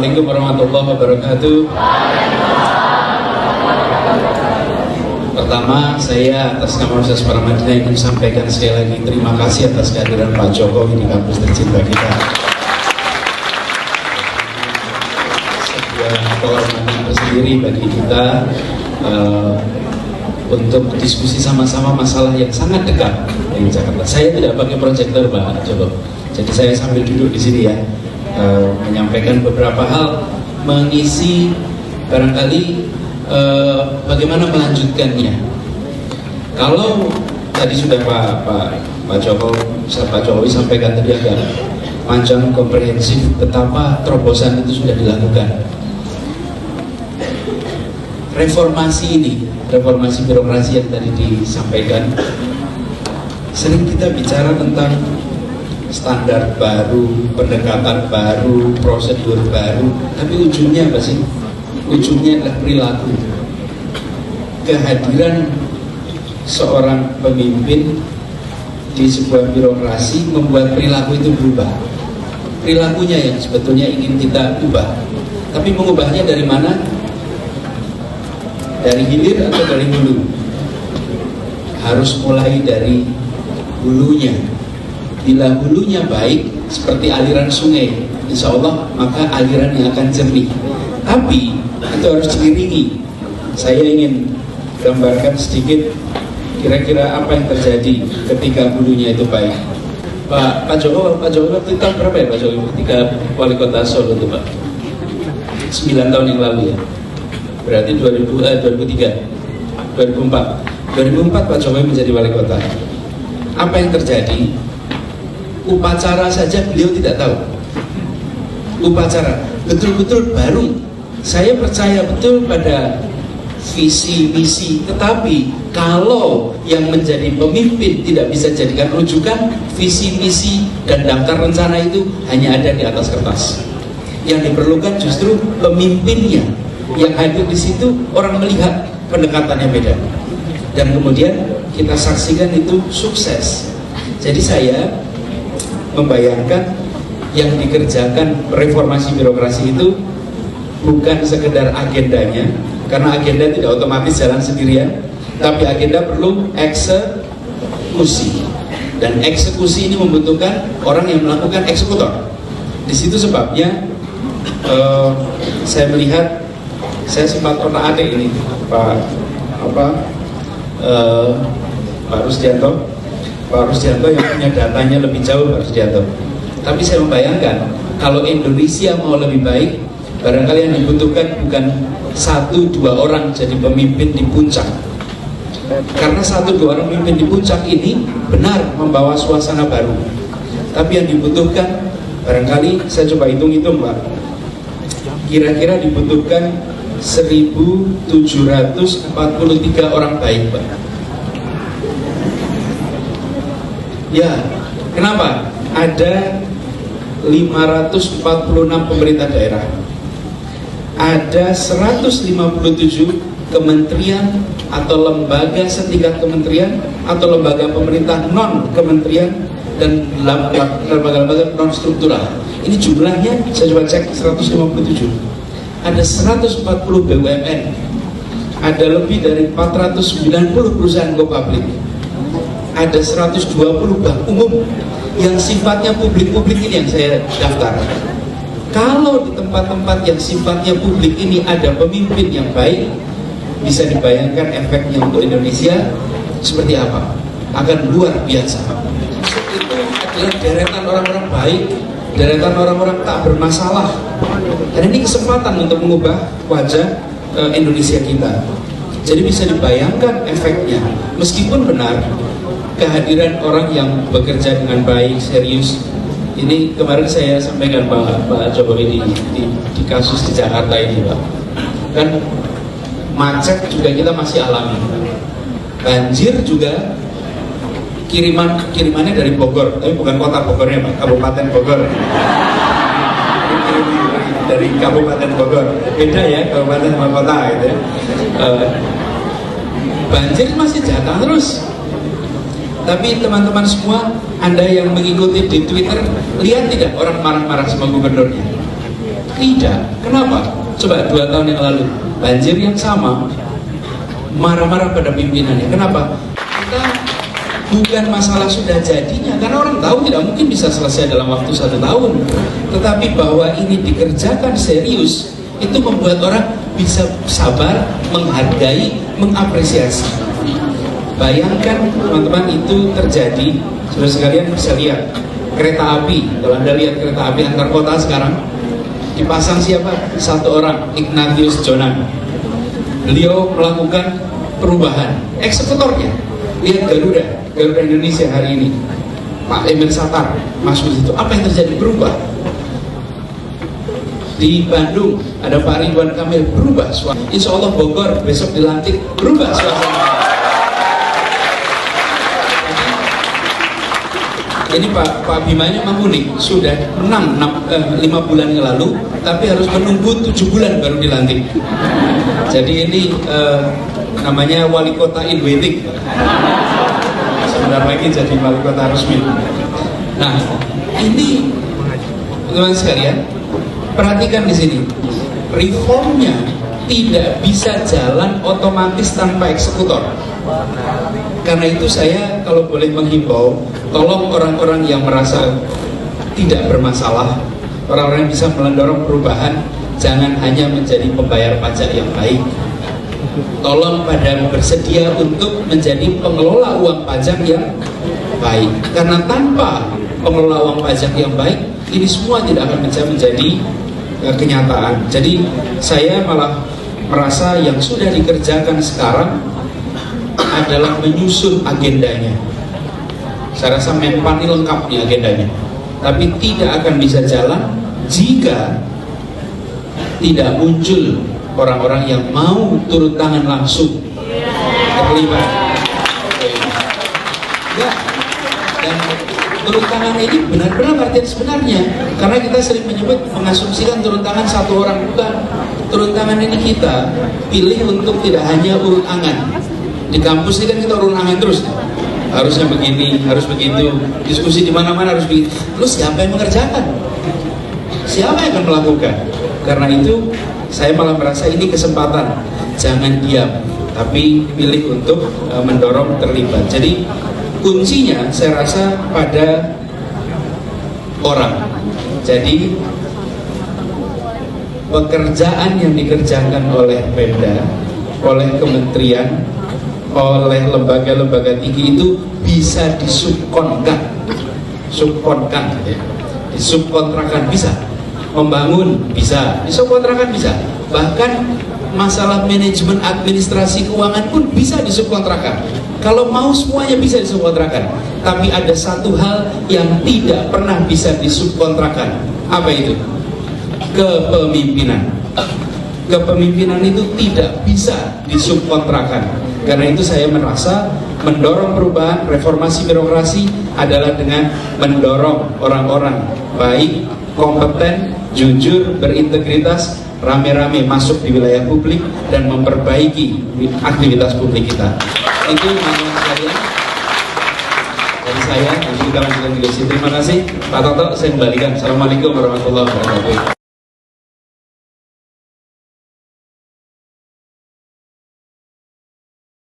Assalamualaikum warahmatullahi wabarakatuh. Pertama, saya atas nama Universitas Paramadina ingin sampaikan sekali lagi terima kasih atas kehadiran Pak Jokowi di kampus tercinta kita. Sebuah kehormatan tersendiri bagi kita untuk diskusi sama-sama masalah yang sangat dekat di Jakarta. Saya tidak pakai proyektor, Pak Jokowi, jadi saya sambil duduk di sini ya, menyampaikan beberapa hal, mengisi barangkali bagaimana melanjutkannya. Kalau tadi sudah Pak Jokowi sampaikan tadi agak panjang komprehensif betapa terobosan itu sudah dilakukan. Reformasi ini, reformasi birokrasi yang tadi disampaikan, sering kita bicara tentang standar baru, pendekatan baru, prosedur baru, tapi ujungnya apa sih? Ujungnya adalah perilaku. Kehadiran seorang pemimpin di sebuah birokrasi membuat perilaku itu berubah. Perilakunya yang sebetulnya ingin kita ubah. Tapi mengubahnya dari mana? Dari hilir atau dari hulu? Harus mulai dari hulunya. Bila hulunya baik, seperti aliran sungai, insya Allah maka alirannya akan jernih. Tapi itu harus diiringi. Saya ingin gambarkan sedikit kira-kira apa yang terjadi ketika hulunya itu baik. Pak Jokowi waktu itu tahun berapa ya Pak Jokowi ketika wali kota Solo itu Pak? 9 tahun yang lalu ya. Berarti 2004 Pak Jokowi menjadi wali kota. Apa yang terjadi? Upacara saja beliau tidak tahu. Upacara betul-betul baru. Saya percaya betul pada visi misi, tetapi kalau yang menjadi pemimpin tidak bisa jadikan rujukan, visi misi dan daftar rencana itu hanya ada di atas kertas. Yang diperlukan justru pemimpinnya. Yang hadir di situ orang melihat pendekatannya beda, dan kemudian kita saksikan itu sukses. Jadi saya membayangkan yang dikerjakan reformasi birokrasi itu bukan sekedar agendanya, karena agenda tidak otomatis jalan sendirian, tapi agenda perlu eksekusi, dan eksekusi ini membutuhkan orang yang melakukan eksekutor. Di situ sebabnya saya melihat, saya sempat otak-atik ini Pak Rusdianto yang punya datanya lebih jauh, Pak Rusdianto. Tapi saya membayangkan kalau Indonesia mau lebih baik, barangkali yang dibutuhkan bukan 1-2 orang jadi pemimpin di puncak. Karena 1-2 orang pemimpin di puncak ini benar membawa suasana baru. Tapi yang dibutuhkan, barangkali saya coba hitung-hitung Pak, kira-kira dibutuhkan 1.743 orang baik Pak. Ya, kenapa? Ada 546 pemerintah daerah, ada 157 kementerian atau lembaga setingkat kementerian atau lembaga pemerintah non kementerian dan lembaga-lembaga non struktural. Ini jumlahnya saya coba cek 157. Ada 140 BUMN, ada lebih dari 490 perusahaan go public, ada 120 bank umum yang sifatnya publik-publik ini yang saya daftar. Kalau di tempat-tempat yang sifatnya publik ini ada pemimpin yang baik, bisa dibayangkan efeknya untuk Indonesia seperti apa? Akan luar biasa. Itu adalah deretan orang-orang baik, deretan orang-orang tak bermasalah. Dan ini kesempatan untuk mengubah wajah Indonesia kita. Jadi bisa dibayangkan efeknya. Meskipun benar kehadiran orang yang bekerja dengan baik, serius. Ini kemarin saya sampaikan Pak Jokowi di kasus di Jakarta ini Pak. Kan macet juga kita masih alami. Banjir juga kirimannya dari Bogor, tapi bukan kota Bogornya Pak, Kabupaten Bogor. Dari Kabupaten Bogor, beda ya kabupaten sama kota gitu ya. Banjir masih jatah terus. Tapi teman-teman semua, Anda yang mengikuti di Twitter, lihat tidak orang marah-marah sama gubernurnya? Tidak. Kenapa? Coba 2 tahun yang lalu, banjir yang sama, marah-marah pada pimpinannya. Kenapa? Kita bukan masalah sudah jadinya, karena orang tahu tidak mungkin bisa selesai dalam waktu 1 tahun. Tetapi bahwa ini dikerjakan serius, itu membuat orang bisa sabar, menghargai, mengapresiasi. Bayangkan teman-teman, itu terjadi, saudara sekalian bisa lihat kereta api. Kalau Anda lihat kereta api antar kota sekarang, dipasang siapa? 1 orang, Ignatius Jonan. Beliau melakukan perubahan, eksekutornya. Lihat Garuda Indonesia hari ini, Pak Emir Satar masuk di situ. Apa yang terjadi? Berubah. Di Bandung ada Pak Ridwan Kamil, berubah suasana. Insya Allah Bogor besok dilantik, berubah suasana. Ini Pak Bimanya Mamuni sudah 5 bulan yang lalu, tapi harus menunggu 7 bulan baru dilantik. Jadi ini namanya wali kota in waiting. Sebentar lagi jadi wali kota resmi. Nah, ini teman-teman sekalian, perhatikan di sini, reformnya tidak bisa jalan otomatis tanpa eksekutor. Karena itu saya kalau boleh menghimbau, tolong orang-orang yang merasa tidak bermasalah, orang-orang yang bisa mendorong perubahan, jangan hanya menjadi pembayar pajak yang baik. Tolong pada bersedia untuk menjadi pengelola uang pajak yang baik. Karena tanpa pengelola uang pajak yang baik, ini semua tidak akan bisa menjadi kenyataan. Jadi saya malah merasa yang sudah dikerjakan sekarang adalah menyusun agendanya. Saya rasa Menpan ini lengkap nih agendanya, tapi tidak akan bisa jalan jika tidak muncul orang-orang yang mau turun tangan langsung terlibat. Ya, dan turun tangan ini benar-benar artinya sebenarnya, karena kita sering menyebut mengasumsikan turun tangan 1 orang, bukan. Turun tangan ini kita pilih untuk tidak hanya urut angan. Di kampus ini kan kita urut angan terus, harusnya begini, harus begitu, diskusi di mana-mana harus begitu. Terus siapa yang mengerjakan? Siapa yang akan melakukan? Karena itu saya malah merasa ini kesempatan, jangan diam, tapi pilih untuk mendorong terlibat. Jadi kuncinya saya rasa pada orang. Jadi pekerjaan yang dikerjakan oleh Pemda, oleh kementerian, oleh lembaga-lembaga tinggi itu bisa disubkonkan, ya. Disubkontrakan bisa, membangun bisa, disubkontrakan bisa, bahkan masalah manajemen administrasi keuangan pun bisa disubkontrakan. Kalau mau semuanya bisa disubkontrakan, tapi ada satu hal yang tidak pernah bisa disubkontrakan. Apa itu? Kepemimpinan. Kepemimpinan itu tidak bisa disubkontrakan. Karena itu saya merasa mendorong perubahan reformasi birokrasi adalah dengan mendorong orang-orang baik, kompeten, jujur, berintegritas, rame-rame masuk di wilayah publik dan memperbaiki aktivitas publik kita. Itu teman-teman sekalian dari saya. Nanti kita lanjutkan di sini. Terima kasih Pak Toto, saya kembalikan. Assalamualaikum warahmatullahi wabarakatuh.